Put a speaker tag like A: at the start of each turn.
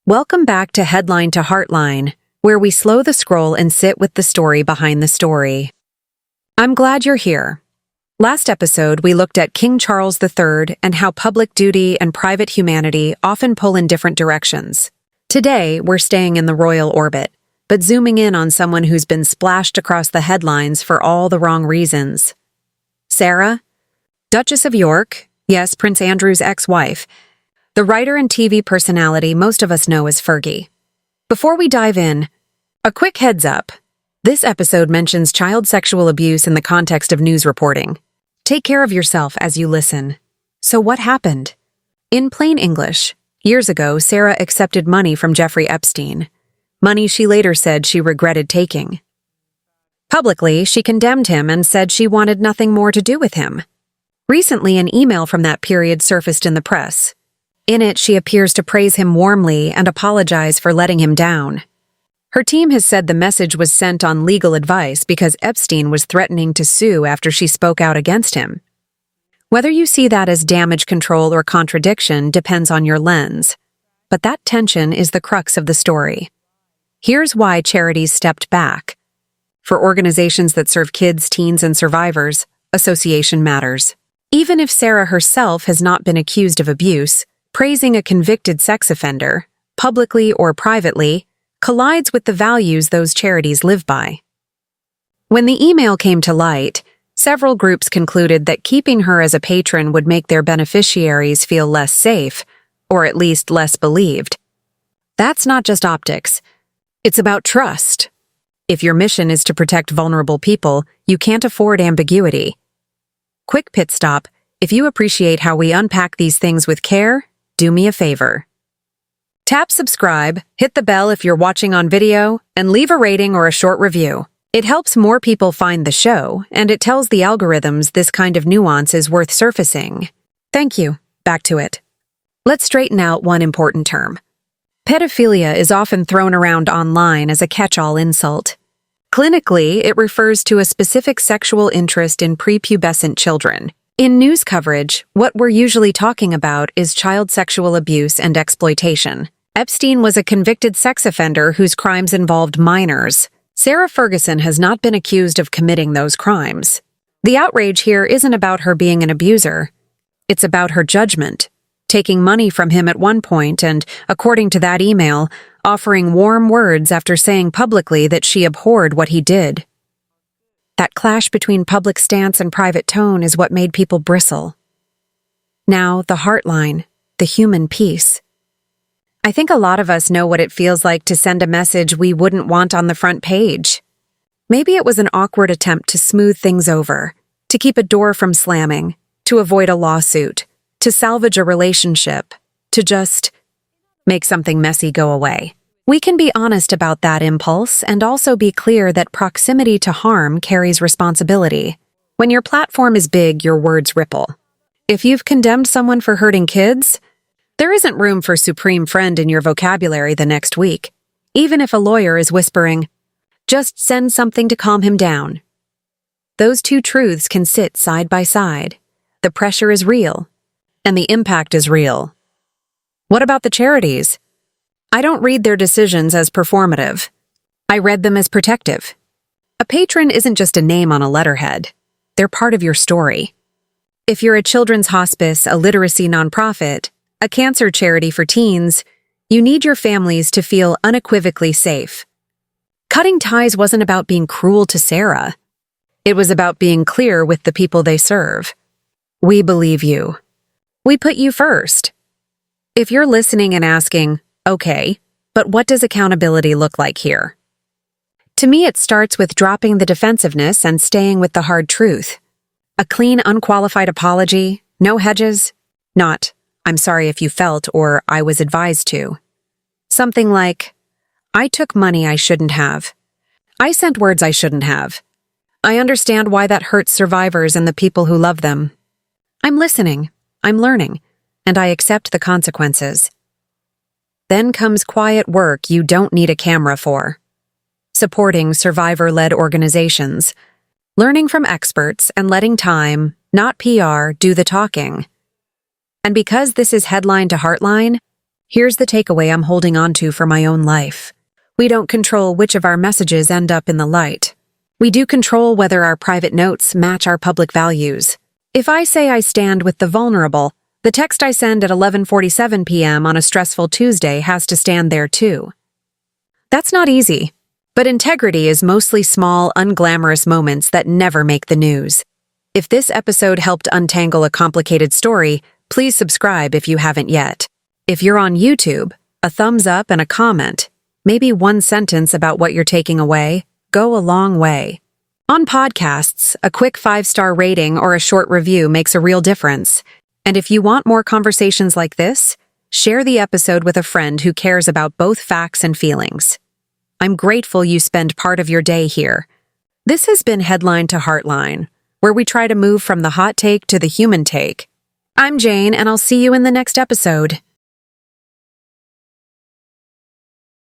A: Welcome back to Headline to Heartline, where we slow the scroll and sit with the story behind the story. I'm glad you're here. Last episode, we looked at King Charles III and how public duty and private humanity often pull in different directions. Today, we're staying in the royal orbit, but zooming in on someone who's been splashed across the headlines for all the wrong reasons. Sarah, Duchess of York, yes, Prince Andrew's ex-wife, the writer and TV personality most of us know as Fergie. Before we dive in, a quick heads up. This episode mentions child sexual abuse in the context of news reporting. Take care of yourself as you listen. So what happened? In plain English, years ago, Sarah accepted money from Jeffrey Epstein. Money she later said she regretted taking. Publicly, she condemned him and said she wanted nothing more to do with him. Recently, an email from that period surfaced in the press. In it, she appears to praise him warmly and apologize for letting him down. Her team has said the message was sent on legal advice because Epstein was threatening to sue after she spoke out against him. Whether you see that as damage control or contradiction depends on your lens, but that tension is the crux of the story. Here's why charities stepped back. For organizations that serve kids, teens, and survivors, association matters. Even if Sarah herself has not been accused of abuse, praising a convicted sex offender, publicly or privately, collides with the values those charities live by. When the email came to light, several groups concluded that keeping her as a patron would make their beneficiaries feel less safe, or at least less believed. That's not just optics. It's about trust. If your mission is to protect vulnerable people, you can't afford ambiguity. Quick pit stop. If you appreciate how we unpack these things with care, do me a favor. Tap subscribe, hit the bell if you're watching on video, and leave a rating or a short review. It helps more people find the show, and it tells the algorithms this kind of nuance is worth surfacing. Thank you. Back to it. Let's straighten out one important term. Pedophilia is often thrown around online as a catch-all insult. Clinically, it refers to a specific sexual interest in prepubescent children. In news coverage, what we're usually talking about is child sexual abuse and exploitation. Epstein was a convicted sex offender whose crimes involved minors. Sarah Ferguson has not been accused of committing those crimes. The outrage here isn't about her being an abuser. It's about her judgment, taking money from him at one point and, according to that email, offering warm words after saying publicly that she abhorred what he did. That clash between public stance and private tone is what made people bristle. Now, the Heartline, the human piece. I think a lot of us know what it feels like to send a message we wouldn't want on the front page. Maybe it was an awkward attempt to smooth things over, to keep a door from slamming, to avoid a lawsuit, to salvage a relationship, to just make something messy go away. We can be honest about that impulse and also be clear that proximity to harm carries responsibility. When your platform is big, your words ripple. If you've condemned someone for hurting kids, there isn't room for supreme friend in your vocabulary the next week, even if a lawyer is whispering, just send something to calm him down. Those two truths can sit side by side. The pressure is real, and the impact is real. What about the charities? I don't read their decisions as performative. I read them as protective. A patron isn't just a name on a letterhead. They're part of your story. If you're a children's hospice, a literacy nonprofit, a cancer charity for teens, you need your families to feel unequivocally safe. Cutting ties wasn't about being cruel to Sarah. It was about being clear with the people they serve. We believe you. We put you first. If you're listening and asking, okay, but what does accountability look like here? To me, it starts with dropping the defensiveness and staying with the hard truth. A clean, unqualified apology, no hedges, not, I'm sorry if you felt or I was advised to. Something like, I took money I shouldn't have. I sent words I shouldn't have. I understand why that hurts survivors and the people who love them. I'm listening, I'm learning, and I accept the consequences. Then comes quiet work you don't need a camera for. Supporting survivor-led organizations, learning from experts and letting time, not PR, do the talking. And because this is Headline to Heartline, Here's the takeaway I'm holding on to for my own life. We don't control which of our messages end up in the light. We do control whether our private notes match our public values. If I say I stand with the vulnerable, the text I send at 11:47 p.m. on a stressful Tuesday has to stand there too. That's not easy, but integrity is mostly small, unglamorous moments that never make the news. If this episode helped untangle a complicated story, please subscribe if you haven't yet. If you're on YouTube, a thumbs up and a comment, maybe one sentence about what you're taking away, go a long way. On podcasts, a quick 5-star rating or a short review makes a real difference. And if you want more conversations like this, share the episode with a friend who cares about both facts and feelings. I'm grateful you spend part of your day here. This has been Headline to Heartline, where we try to move from the hot take to the human take. I'm Jane, and I'll see you in the next episode.